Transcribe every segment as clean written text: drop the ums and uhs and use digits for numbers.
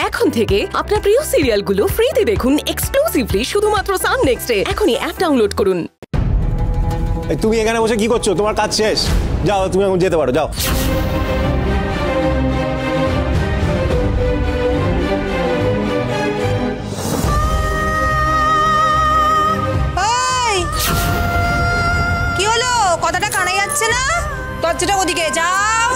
এখন থেকে আপনার প্রিয় সিরিয়ালগুলো ফ্রিতে দেখুন এক্সক্লুসিভলি শুধুমাত্র সান নেক্সটে। এখনই অ্যাপ ডাউনলোড করুন। তুমি এখানে বসে কি করছো? তোমার কাজ শেষ, যাও তুমি এখন যেতে পারো, যাও। কি হলো? কথাটা কানে যাচ্ছে না? দরজাটা ওদিকে, যাও।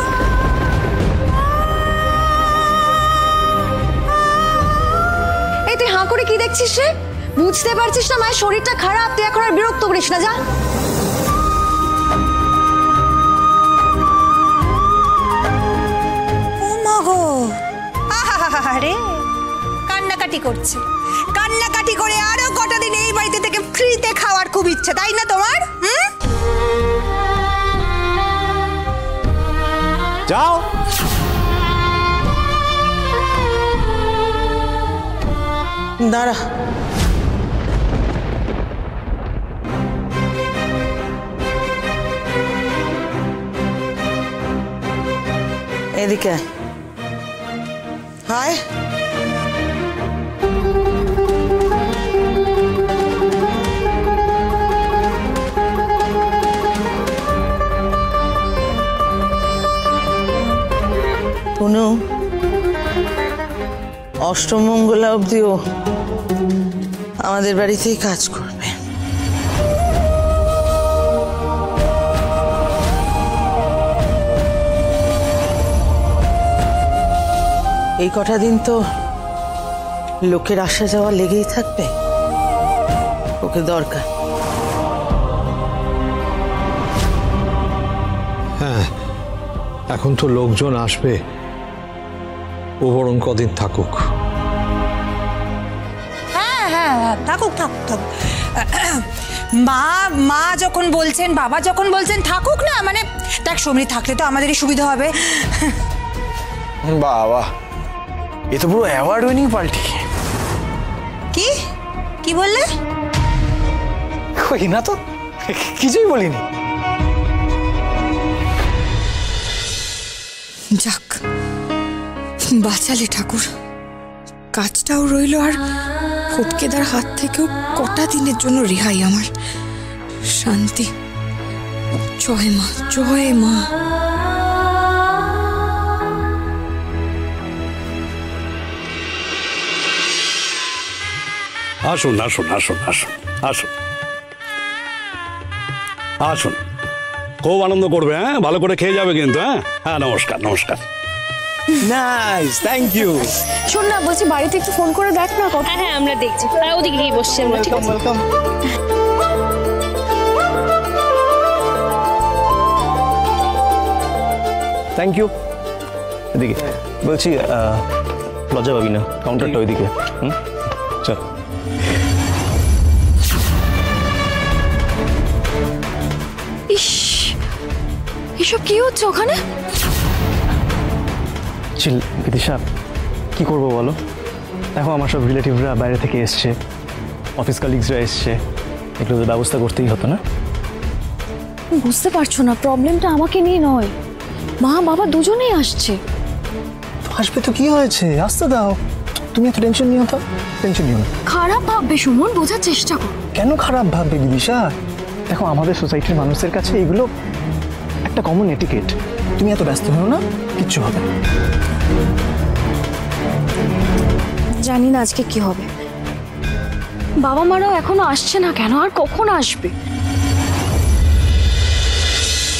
এই তুই হাঁ করে কি দেখছিস রে? বুঝতে পারছিস না মায়ের শরীরটা খারাপ? তুই এখন আর বিরক্ত করিস না, যা। ও মা গো, আরে কান্নাকাটি করছে। কান্নাকাটি করে আরো কটা দিন এই বাড়িতে থেকে ফ্রিতে খাওয়ার খুব ইচ্ছে, তাই না তোমার? যাও। দাঁড়া, এদিকে হায়। পুনু, অষ্টমঙ্গলা অবধিও আমাদের বাড়িতেই কাজ করবে। এই কটা দিন তো লোকের আসা যাওয়া লেগেই থাকবে, ওকে দরকার। হ্যাঁ, এখন তো লোকজন আসবে, ও বরং কদিন থাকুক। হ্যাঁ হ্যাঁ, থাকুক থাকুক থাকুক। মা যখন বলছেন, বাবা যখন বলছেন থাকুক না, মানে দেখ সমৃদ্ধ থাকলে তো আমাদেরই সুবিধা হবে। বাবা, এ তো পুরো অ্যাওয়ার্ড উইনিং পার্টি। কি কি বললে? কই না তো, কিছুই বলিনি। যাক, বাঁচালে ঠাকুর। কাজটাও রইল, আর ফটকেদার হাত থেকেও কটা দিনের জন্য রেহাই আমার। শান্তি। জয় মা, জয় মা। আসুন আসুন আসুন আসুন আসুন আসুন, খুব আনন্দ করবে। হ্যাঁ, ভালো করে খেয়ে যাবে কিন্তু। হ্যাঁ হ্যাঁ, নমস্কার নমস্কার। Nice, thank you. শোন না, বলছি বাড়িতে একটু ফোন করে দেখ না। হ্যাঁ হ্যাঁ, আমরা দেখছি। ওদিকে গিয়ে বসছি আমরা। ঠিক আছে, ওয়েলকাম। Thank you. এদিকে বলছি, লজ্জা পাবি না, কাউন্টারটা ওইদিকে। চল। ইস, এসব কি হচ্ছে ওখানে? চিল বিদিশা, কি করবো বলো? দেখো, আমার সব রিলেটিভরা বাইরে থেকে এসছে, অফিস কালিগসরা এসছে, এগুলো তো ব্যবস্থা করতেই হতো না? বুঝতে পারছো না, প্রবলেমটা আমাকে নিয়ে নয়, মা বাবা দুজনেই আসছে। আসবে তো কি হয়েছে, আসতে দাও। তুমি এত টেনশন নিও তো, টেনশন নিও না। খারাপ ভাববে সুমন, বোঝার চেষ্টা কর। কেন খারাপ ভাববে বিদিশা? দেখো, আমাদের সোসাইটির মানুষের কাছে এগুলো একটা কমন এটিকেট। তুমি এত ব্যস্ত হও না, কিচ্ছু হবে না। জানি না আজকে কি হবে। বাবা মারাও এখনো আসছে না কেন, আর কখন আসবে?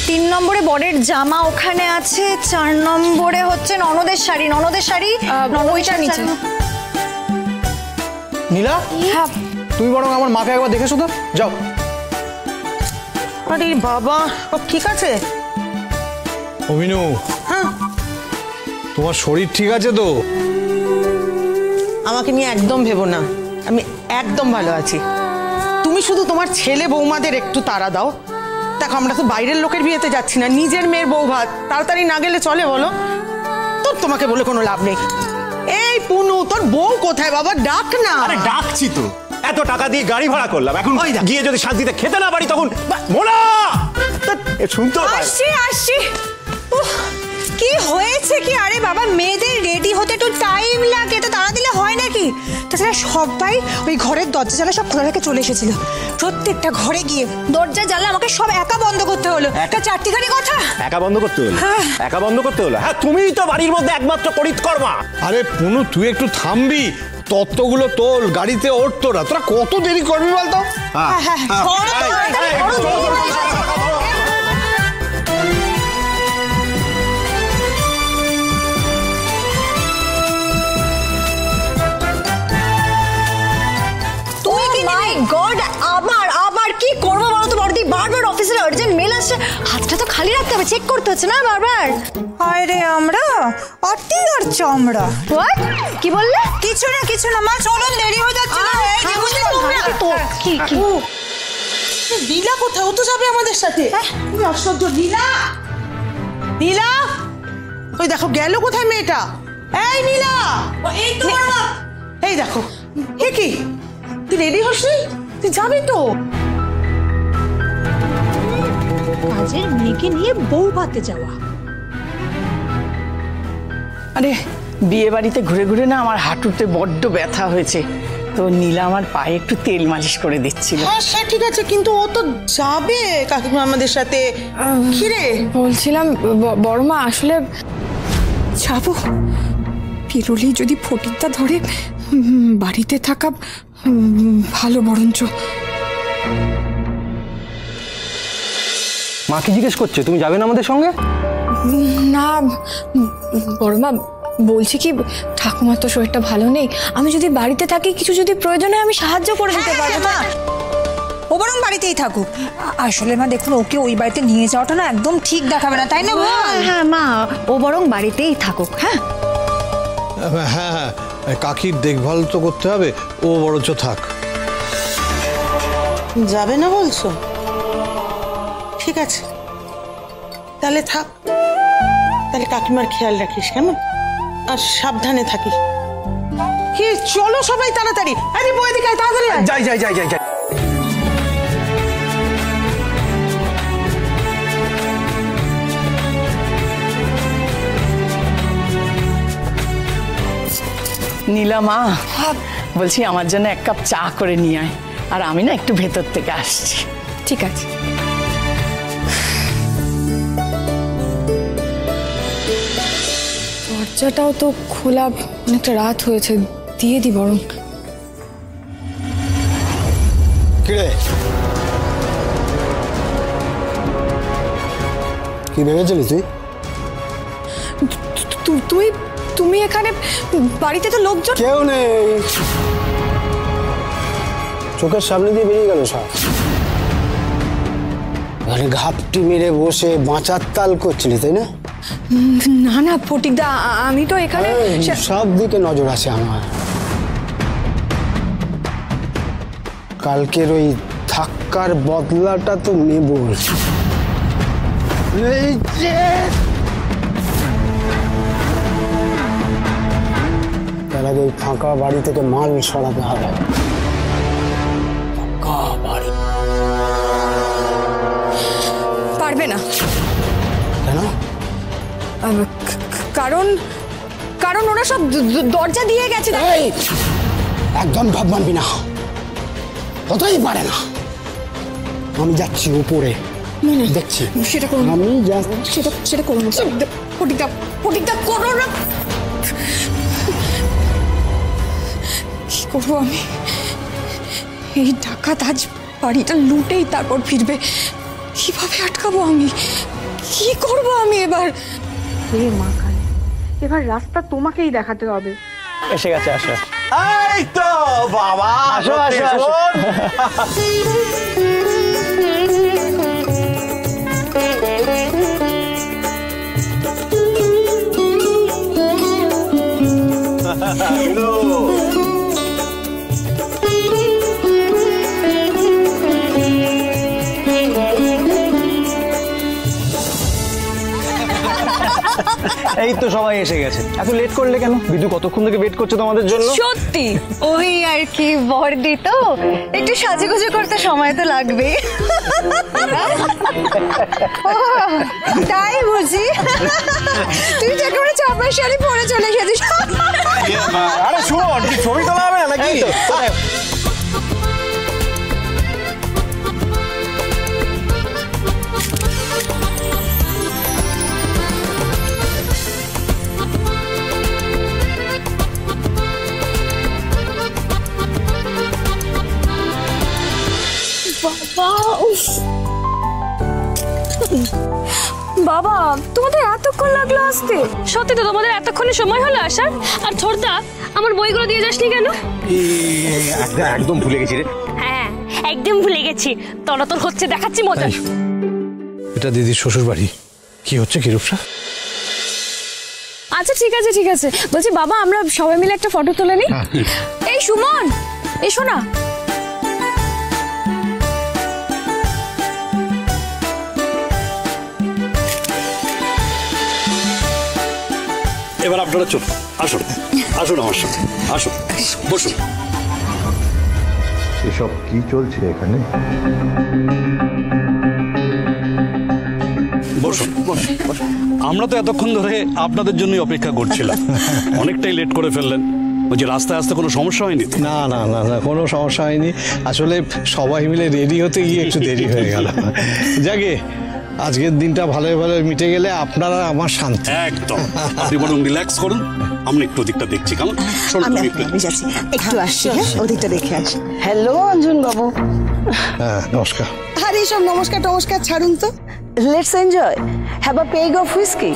3 নম্বরে বরের জামা ওখানে আছে, 4 নম্বরে হচ্ছে ননদের শাড়ি। ননদের শাড়ি ওইটা নিচে। নীলা, হ্যাঁ, তুমি বরং আমার মাকে একবার দেখে শুধু যাও। আরে বাবা, ঠিক আছে? অমিনু, হ্যাঁ, তোমার শরীর ঠিক আছে তো? আমাকে নিয়ে একদম ভেবো না, আমি একদম ভালো আছি। তুমি শুধু তোমার ছেলে বৌমাদের একটু তাড়া দাও। দেখো, আমরা তো বাইরের লোকের বিয়েতে যাচ্ছি না, নিজের মেয়ের বউ ভাত। তাড়াতাড়ি না গেলে চলে বলো? তোর তোমাকে বলে কোনো লাভ নেই। এই পুনু, তোর বউ কোথায় বাবা? ডাক না। আরে ডাকছি তো, এত টাকা দিয়ে গাড়ি ভাড়া করলাম, এখন গিয়ে যদি শান্তিতে খেতে না পারি তখন মোনা শুনতে আসছি আসছি। কি হয়েছে কি? আরে বাবা, মেয়েদের রেডি হতে একটু টাইম লাগে, তো তাছাড়া সবাই ওই ঘরের দরজা জানলা সব খোলা রেখে চলে এসেছিল। প্রত্যেকটা ঘরে গিয়ে দরজা জানলা আমাকে সব একা বন্ধ করতে হলো। একটা চারটিখানি কথা একা বন্ধ করতে হলো? একা বন্ধ করতে হলো? হ্যাঁ, তুমিই তো বাড়ির মধ্যে একমাত্র করিতকর্মা। আরে পুনু, তুই একটু থামবি, তত্ত্বগুলো তোল, গাড়িতে ওঠ তোরা। তোরা কত দেরি করবি বলতো? গড, আবার কি করবো বলো তো বড়দি? বারবার অফিসের আর্জেন্ট মেল আসছে, হাতটা তো খালি রাখতে হবে, চেক করতে হচ্ছে না বারবার। আরে আমরা অতি আর চমড়া। হোয়াট? কি বললে? কিছু না মা, চলুন, দেরি হয়ে যাচ্ছে না। কি লীলা কোথাও তো যাবে আমাদের সাথে। তুমি আশ্চর্য। লীলা, নীলা, ওই দেখো গেল কোথায় মেয়েটা? এই নীলা, এই দেখো। এ কি, তুই রেডি হসনি? তুই যাবি তো? কাজের মেয়েকে নিয়ে বউ ভাতে যাওয়া। আরে বিয়ে বাড়িতে ঘুরে ঘুরে না আমার হাঁটুতে বড্ড ব্যথা হয়েছে, তো নীলা আমার পায়ে একটু তেল মালিশ করে দিচ্ছিল। হ্যাঁ সে ঠিক আছে, কিন্তু ও তো যাবে কাকিমা আমাদের সাথে। কি রে? বলছিলাম বড়মা, আসলে যাবো। পিরুলি যদি ফটিকটা ধরে বাড়িতে থাকা ভালো বরঞ্চ। মা কি জিজ্ঞেস করছে, তুমি যাবে না আমাদের সঙ্গে? না বড়মা, বলছি কি, ঠাকুমার তো শরীরটা ভালো নেই, আমি যদি বাড়িতে থাকি কিছু যদি প্রয়োজন হয় আমি সাহায্য করে দিতে পারবো। মা, ও বরং বাড়িতেই থাকুক। আসলে মা দেখুন, ওকে ওই বাড়িতে নিয়ে যাওয়াটা না একদম ঠিক দেখাবে না, তাই না? হ্যাঁ মা, ও বরং বাড়িতেই থাকুক। হ্যাঁ হ্যাঁ, কাকির দেখভাল তো করতে হবে, ও বরঞ্চ থাক। যাবে না বলছো? ঠিক আছে, তাহলে থাক। তাহলে কাকিমার খেয়াল রাখিস কেমন, আর সাবধানে থাকিস। কি, চলো সবাই তাড়াতাড়ি। আরে বই দিকে তাড়াতাড়ি যাই যাই যাই যাই যাই। নীলা মা, বলছি আমার জন্য এক কাপ চা করে নিয়ে আয়, আর আমি না একটু ভেতর থেকে আসছি। ঠিক আছে। দরজাটাও তো খোলা, অনেকটা রাত হয়েছে, দিয়ে দি বরং। কিরে, কি ভেবেছিলি তুই? তুমি এখানে, বাড়িতে তো লোকজন কেউ নেই, চোখের সামনে দিয়ে বেরিয়ে গেল সব। ঘরে ঘাপটি মেরে বসে বাঁচার তাল করছিলি, তাই না? না ফটিকদা, আমি তো এখানে সব দিকে নজর আছে আমার। কালকের ওই ধাক্কার বদলাটা তো নেব। তার আগে ওই ফাঁকা বাড়ি থেকে মাল সরাতে হবে। পারবে না। কেন? কারণ ওরা সব দরজা দিয়ে গেছে। একদম ভাব মানবি না, হতেই পারে না। আমি যাচ্ছি উপরে, দেখছি। সেটা করুন, আমি সেটা করুন। ফটিকদা করো না। কি করবো আমি? এই ডাকাত আজ বাড়িটা লুটেই তারপর ফিরবে, কিভাবে আটকাবো আমি? কি করব আমি এবার? মা কালী, এবার রাস্তা তোমাকেই দেখাতে হবে। এসে গেছে, আসো। এই তো বাবা, আসো আসো আসো। এই তো সবাই এসে গেছে। এত লেট করলে কেন? বিদু কতক্ষণ থেকে ওয়েট করছে তোমাদের জন্য। সত্যি ওই আর কি, বর্দি তো একটু সাজুগুজু করতে সময় তো লাগবে। তাই বুঝি? তুই তো একেবারে চাপার শাড়ি পরে চলে এসেছিস। আরে শোন, ছবি তোলা হবে নাকি? বাবা তোমাদের এতক্ষণ লাগলো আসতে? সত্যি তো তোমাদের এতক্ষণে সময় হলো আসার? আর ছোটদা আমার বইগুলো দিয়ে যাসনি কেন? একদম ভুলে গেছি রে। হ্যাঁ একদম ভুলে গেছি। তলাতল হচ্ছে, দেখাচ্ছি মজা। এটা দিদির শ্বশুর বাড়ি। কি হচ্ছে কি রূপসা? আচ্ছা ঠিক আছে ঠিক আছে, বলছি বাবা আমরা সবাই মিলে একটা ফটো তুলে নিই। এই সুমন এসো না। এবার আপনারা চলুন, আসুন আসুন আমার সাথে আসুন, বসুন। এসব কি চলছে এখানে? বসুন বসুন। আমরা তো এতক্ষণ ধরে আপনাদের জন্যই অপেক্ষা করছিলাম। অনেকটাই লেট করে ফেললেন। ওই যে রাস্তায় আসতে কোনো সমস্যা হয়নি? না না না না, কোনো সমস্যা হয়নি। আসলে সবাই মিলে রেডি হতে গিয়ে একটু দেরি হয়ে গেল। যাকে আজকের দিনটা ভালোই ভালো মিটে গেলে আপনারা আমার শান্তি। একদম, আপনি বরং রিল্যাক্স করুন। আমরা একটু দিকটা দেখছি কেমন? একটু আসছি, ওদিকটা দেখে আসি। হ্যালো অঞ্জন বাবু। হ্যাঁ নমস্কার। আর এইসব নমস্কার টমস্কার ছাড়ুন তো। Let's enjoy, have a peg of whisky.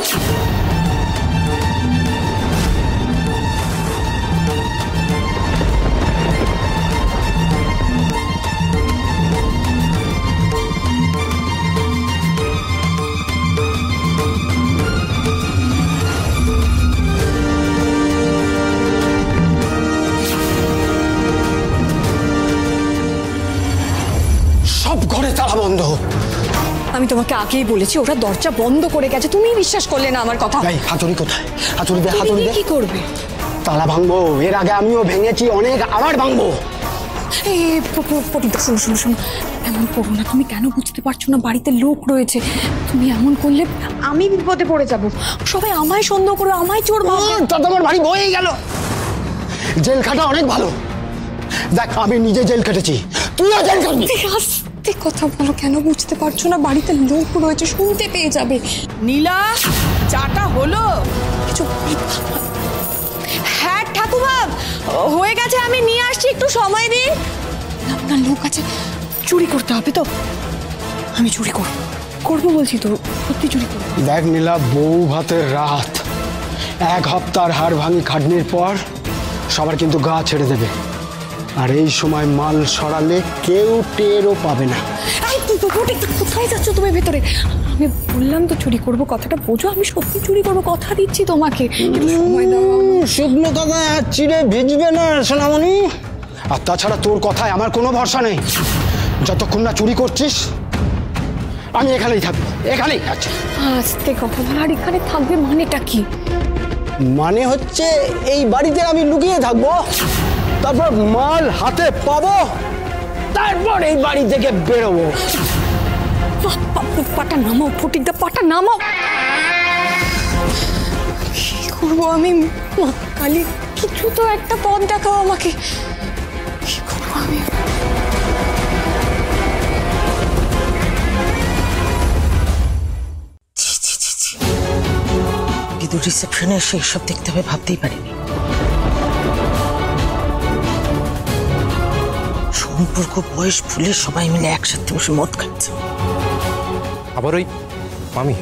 সব ঘরে তালা বন্ধ। আমি তোমাকে আগেই বলেছি ওরা দরজা বন্ধ করে গেছে, তুমি বিশ্বাস করলে না আমার কথা। এই হাতুড়ি কোথায়? হাতুড়ি দে, হাতুড়ি দে। কি করবে? তালা ভাঙবো। এর আগে আমিও ভেঙেছি অনেক, আবার ভাঙবো। এই পটিটা শোনো শোনো শোনো, এমন করো না। তুমি কেন বুঝতে পারছো না বাড়িতে লোক রয়েছে? তুমি এমন করলে আমি বিপদে পড়ে যাব। সবাই আমায় সন্দেহ করবে, আমায় চোর ভাববে। তা তোমার বাড়ি বয়েই গেল। জেল খাটা অনেক ভালো। দেখ আমি নিজে জেল কেটেছি, তুইও জেল খাটবি। আস্তে কথা বলো, কেন বুঝতে পারছো না? বাড়িতে লোক রয়েছে, শুনতে পেয়ে যাবে। নীলা, চাটা হলো? কিছু হ্যাঁ ঠাকুমা হয়ে গেছে, আমি নিয়ে আসছি, একটু সময় দিন। আপনার লোক আছে, চুরি করতে হবে তো। আমি চুরি করবো বলছি তো, সত্যি চুরি করবো। দেখ নীলা, বউ ভাতের রাত। এক হপ্তার হাড় ভাঙি খাটনির পর সবার কিন্তু গা ছেড়ে দেবে। আর এই সময় মাল সরালে কেউ টেরও পাবে না। কোথায় যাচ্ছ তুমি ভেতরে? আমি বললাম তো চুরি করবো, কথাটা বোঝো। আমি সত্যি চুরি করবো, কথা দিচ্ছি তোমাকে। সময় দাও। শুকনো কথা চিড়ে ভিজবে না সোনামণি। আর তাছাড়া তোর কথায় আমার কোনো ভরসা নেই। যতক্ষণ না চুরি করছিস আমি এখানেই থাকবো, এখানেই আছি। আস্তে কথা বল। আর এখানে থাকবে মানেটা কি? মানে হচ্ছে এই বাড়িতে আমি লুকিয়ে থাকবো, তারপর মাল হাতে পাবো, তারপর এই বাড়ি থেকে বেরোবো। পাটা নামাও ফটিকদা, পাটা নামাও। কি করবো আমি? মা কালী, কিছু তো একটা পথ দেখাও আমাকে। কি করবো আমি? বিদুর রিসেপশনে এসে এসব দেখতে হবে ভাবতেই পারিনি। সম্পর্ক বয়স ভুলে সবাই মিলে একসাথে বসে মদ খাচ্ছে। আবার ওই মামি,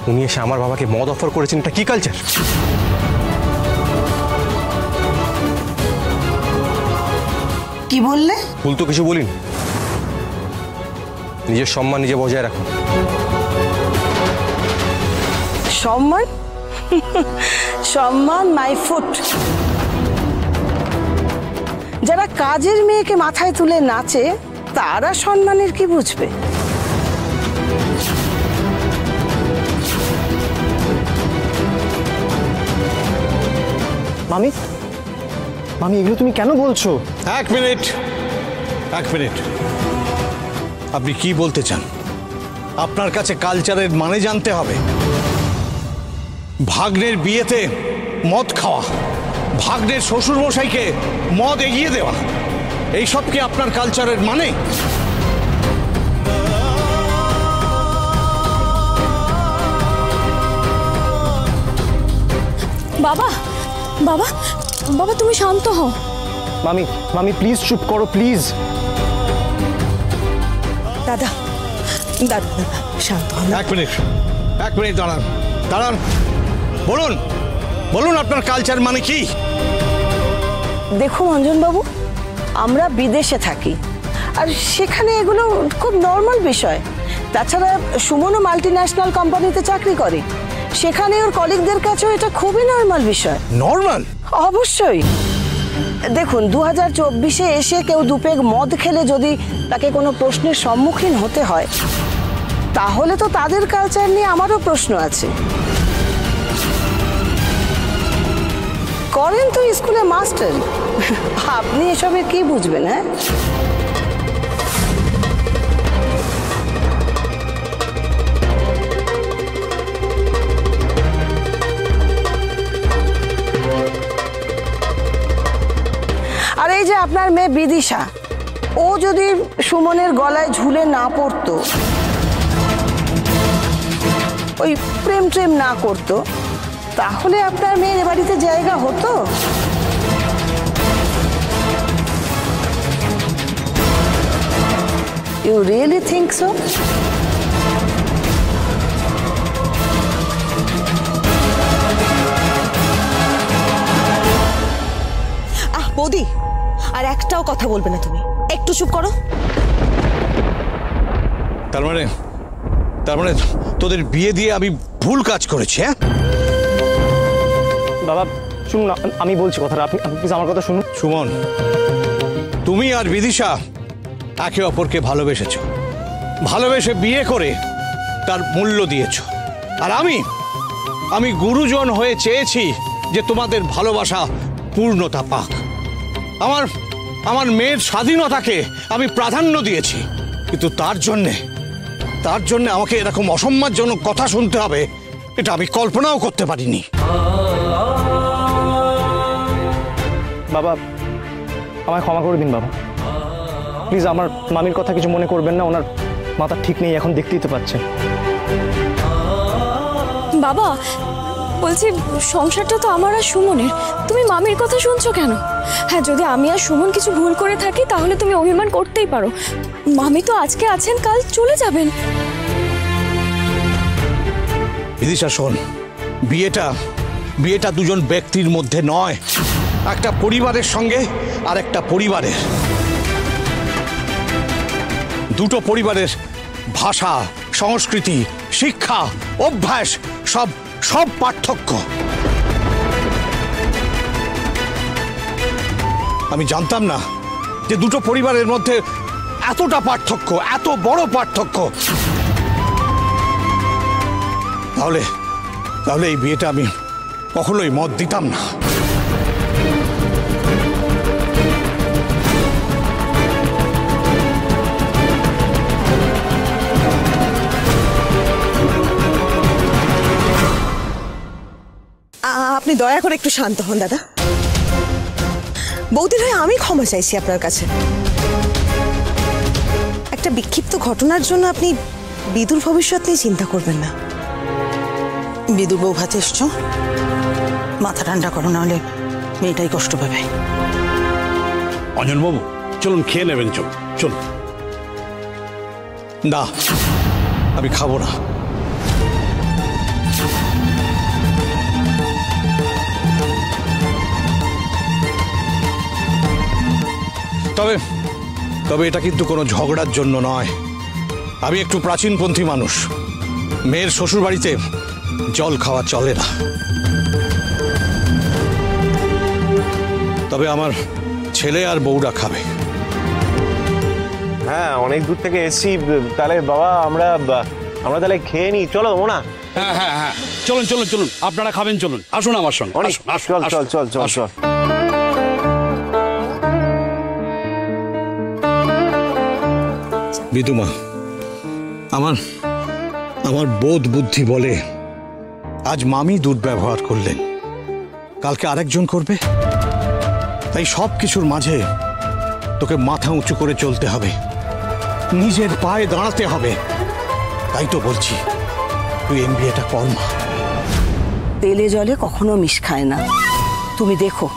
উনি এসে আমার বাবাকে মদ অফার করেছেন, এটা কি কালচার? কি বললে? ভুল তো কিছু বলিনি। নিজের সম্মান নিজে বজায় রাখুন। সম্মান? সম্মান মাই ফুট। যারা কাজের মেয়েকে মাথায় তুলে নাচে তারা সম্মানের কি বুঝবে? মামি, মামি এগুলো তুমি কেন বলছো? এক মিনিট, আপনি কি বলতে চান? আপনার কাছে কালচারের মানে জানতে হবে? ভাগ্নের বিয়েতে মদ খাওয়া, ভাগ্নের শ্বশুর মশাইকে মদ এগিয়ে দেওয়া, এইসব কি আপনার কালচারের মানে? বাবা বাবা বাবা তুমি শান্ত হও। মামি, মামি প্লিজ চুপ করো প্লিজ। দাদা দাদা শান্ত হন। এক মিনিট দাঁড়ান। বলুন আপনার কালচার মানে কি? দেখুন অঞ্জনবাবু, আমরা বিদেশে থাকি আর সেখানে এগুলো খুব নর্মাল বিষয়। তাছাড়া সুমনও মাল্টিন্যাশনাল কোম্পানিতে চাকরি করে, সেখানে ওর কলিগদের কাছেও এটা খুবই নর্মাল বিষয়। নর্মাল? অবশ্যই। দেখুন 2024-এ এসে কেউ দুপেগ মদ খেলে যদি তাকে কোনো প্রশ্নের সম্মুখীন হতে হয়, তাহলে তো তাদের কালচার নিয়ে আমারও প্রশ্ন আছে। করেন তো স্কুলে মাস্টার, আপনি এসবে কি বুঝবেন? হ্যাঁ, আর এই যে আপনার মেয়ে বিদিশা, ও যদি সুমনের গলায় ঝুলে না পড়তো, ওই প্রেম না করতো, তাহলে আপনার মেয়ের বাড়িতে জায়গা হতো? You really think so? বৌদি, আর একটাও কথা বলবে না তুমি, একটু চুপ করো। তার মানে তোদের বিয়ে দিয়ে আমি ভুল কাজ করেছি? হ্যাঁ বাবা শুনুন, আমি বলছি কথাটা, আপনি প্লিজ আমার কথা শুনুন। সুমন, তুমি আর বিদিশা একে অপরকে ভালোবেসে বিয়ে করে তার মূল্য দিয়েছ। আর আমি গুরুজন হয়ে চেয়েছি যে তোমাদের ভালোবাসা পূর্ণতা পাক। আমার মেয়ের স্বাধীনতাকে আমি প্রাধান্য দিয়েছি, কিন্তু তার জন্যে আমাকে এরকম অসম্মানজনক কথা শুনতে হবে, এটা আমি কল্পনাও করতে পারিনি। বাবা আমায় ক্ষমা করে দিন বাবা, প্লিজ। আমার মামির কথা কিছু মনে করবেন না, ওনার মাথা ঠিক নেই এখন, দেখতেই তো পাচ্ছেন। বাবা বলছি, সংসারটা তো আমার আর সুমনের, তুমি মামির কথা শুনছো কেন? হ্যাঁ, যদি আমি আর সুমন কিছু ভুল করে থাকি তাহলে তুমি অভিমান করতেই পারো। মামি তো আজকে আছেন, কাল চলে যাবেন। বিদিশা শোন, বিয়েটা দুজন ব্যক্তির মধ্যে নয়, একটা পরিবারের সঙ্গে আর একটা পরিবারের, দুটো পরিবারের ভাষা, সংস্কৃতি, শিক্ষা, অভ্যাস সব পার্থক্য। আমি জানতাম না যে দুটো পরিবারের মধ্যে এতটা পার্থক্য, এত বড় পার্থক্য। তাহলে এই বিয়েটা আমি কখনোই মত দিতাম না। আপনি দয়া করে একটু শান্ত হন দাদা। বৌদির হয়ে আমি ক্ষমা চাইছি আপনার কাছে। একটা বিক্ষিপ্ত ঘটনার জন্য আপনি বিদুর ভবিষ্যৎ নিয়ে চিন্তা করবেন না। বিদুর বউ ভাতে এসছো, মাথা ঠান্ডা করো, নাহলে মেয়েটাই কষ্ট পাবে। অঞ্জনবাবু চলুন খেয়ে নেবেন, চলুন। না, আমি খাবো না। তবে এটা কিন্তু কোনো ঝগড়ার জন্য নয়। আমি একটু প্রাচীনপন্থী মানুষ, মেয়ের শ্বশুর বাড়িতে জল খাওয়া চলে না। তবে আমার ছেলে আর বউরা খাবে। হ্যাঁ, অনেক দূর থেকে এসেছি, তাহলে বাবা আমরা তাহলে খেয়ে নিই, চলো মোনা। হ্যাঁ হ্যাঁ হ্যাঁ, চলুন চলুন চলুন, আপনারা খাবেন, চলুন, আসুন আমার সঙ্গে, আসুন, আসুন, চল আসুন, চল চল চল আসুন। চল। বিদুমা, আমার আমার বোধ বুদ্ধি বলে আজ মামি দুর্ব্যবহার করলেন, কালকে আরেকজন করবে। তাই সব কিছুর মাঝে তোকে মাথা উঁচু করে চলতে হবে, নিজের পায়ে দাঁড়াতে হবে। তাই তো বলছি তুই এমবিএটা কর মা। তেলে জলে কখনো মিশ খায় না। তুমি দেখো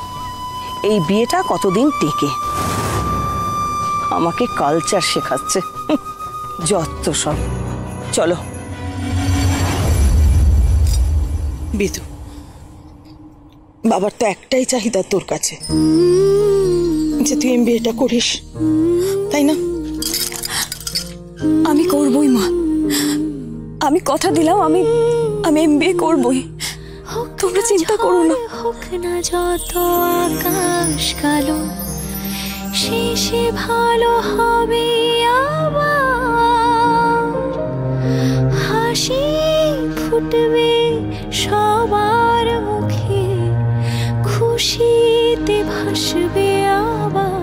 এই বিয়েটা কতদিন টেকে। আমাকে কালচার শেখাচ্ছে, যত সব। চলো। বিদু, বাবার তো একটাই চাহিদা তোর কাছে, যে তুই এমবিএটা করিস, তাই না? আমি করবই মা, আমি কথা দিলাম, আমি এমবিএ করবই, তোমরা চিন্তা করো না। হোক না যত আকাশ কালো, শেষে ভালো হবে আবার, হাসি ফুটবে সবার মুখে, খুশিতে ভাসবে আবার।